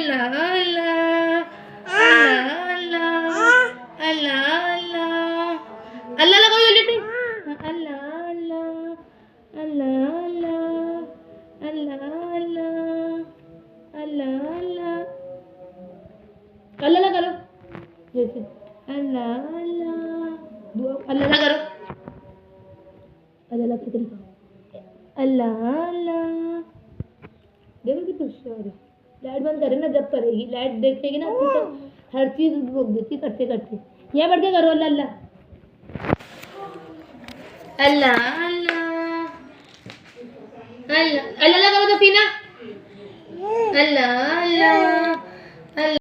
अल्लाह अल्लाह अल्लाह अल्लाह अल्लाह अल्लाह अल्लाह लगाओ जल्दी अल्लाह अल्लाह अल्लाह अल्लाह अल्लाह अल्लाह अल्लाह अल्लाह अल्लाह करो जैसे अल्लाह अल्लाह दुआ अल्लाह करो अल्लाह की तरीका अल्लाह अल्लाह देखो कितना होशियार है। लाइट बंद करे ना जब करेगी लाइट देखेगी ना तो हर चीज रोक देती करते करते यहाँ बढ़ के करो अल्लाह अल्लाह अल्लाह अल्लाह अल्लाह अल्लाह करो तो पीना अल्लाह अल्लाह